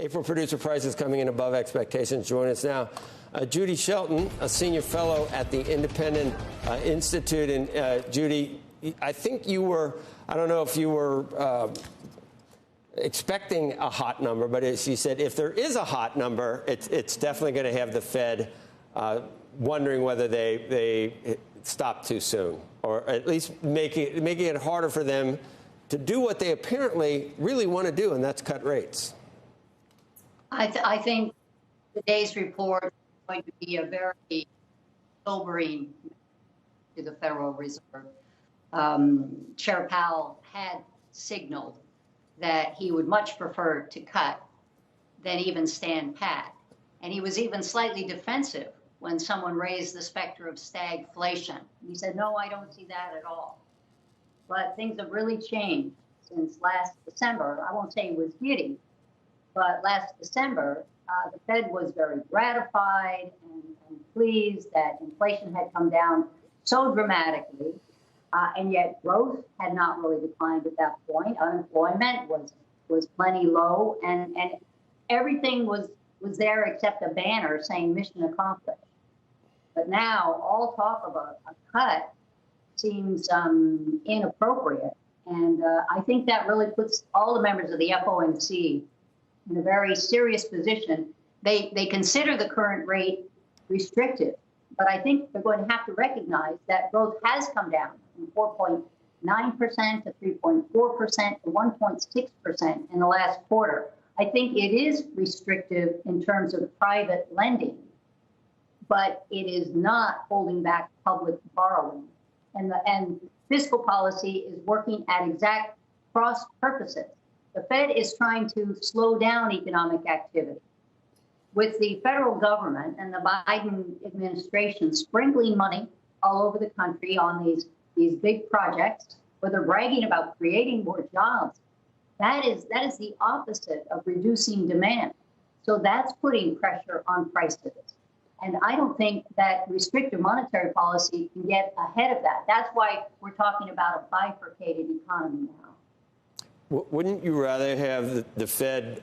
April producer prices coming in above expectations. Join us now. Judy Shelton, a senior fellow at the Independent Institute. And Judy, I think you were, I don't know if you were expecting a hot number, but as you said, if there is a hot number, it's definitely going to have the Fed wondering whether they stop too soon, or at least making it harder for them to do what they apparently really want to do, and that's cut rates. I think today's report is going to be a very sobering to the Federal Reserve. Chair Powell had signaled that he would much prefer to cut than even stand pat. And he was even slightly defensive when someone raised the specter of stagflation. He said, no, I don't see that at all. But things have really changed since last December. I won't say he was giddy, but last December, the Fed was very gratified and pleased that inflation had come down so dramatically, and yet growth had not really declined at that point. Unemployment was plenty low, and everything was there except a banner saying mission accomplished. But now all talk of a cut seems inappropriate, and I think that really puts all the members of the FOMC in a very serious position. They consider the current rate restrictive, but I think they're going to have to recognize that growth has come down from 4.9% to 3.4% to 1.6% in the last quarter. I think it is restrictive in terms of private lending, but it is not holding back public borrowing. And fiscal policy is working at exact cross purposes. The Fed is trying to slow down economic activity. With the federal government and the Biden administration sprinkling money all over the country on these big projects, where they're bragging about creating more jobs, that is the opposite of reducing demand. So that's putting pressure on prices. And I don't think that restrictive monetary policy can get ahead of that. That's why we're talking about a bifurcated economy now. Wouldn't you rather have the Fed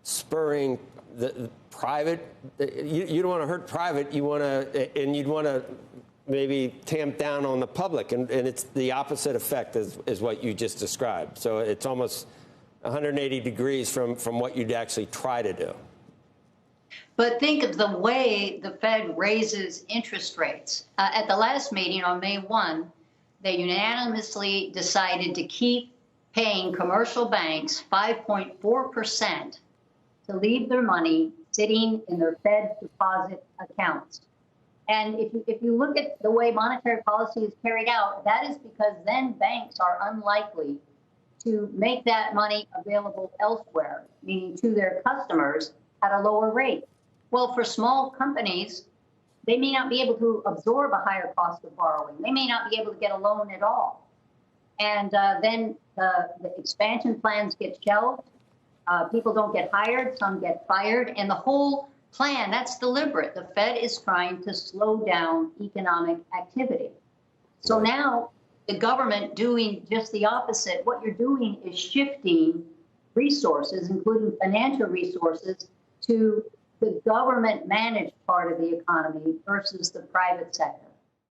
spurring the private? You don't want to hurt private. You want to, and you'd want to maybe tamp down on the public, and it's the opposite effect is what you just described. So it's almost 180 degrees from what you'd actually try to do. But think of the way the Fed raises interest rates. At the last meeting on May 1, they unanimously decided to keep paying commercial banks 5.4% to leave their money sitting in their Fed deposit accounts. And if you look at the way monetary policy is carried out, that is because then banks are unlikely to make that money available elsewhere, meaning to their customers at a lower rate. Well, for small companies, they may not be able to absorb a higher cost of borrowing. They may not be able to get a loan at all. And then the expansion plans get shelved. People don't get hired, some get fired. And the whole plan, that's deliberate. The Fed is trying to slow down economic activity. So now the government doing just the opposite. What you're doing is shifting resources, including financial resources, to the government-managed part of the economy versus the private sector.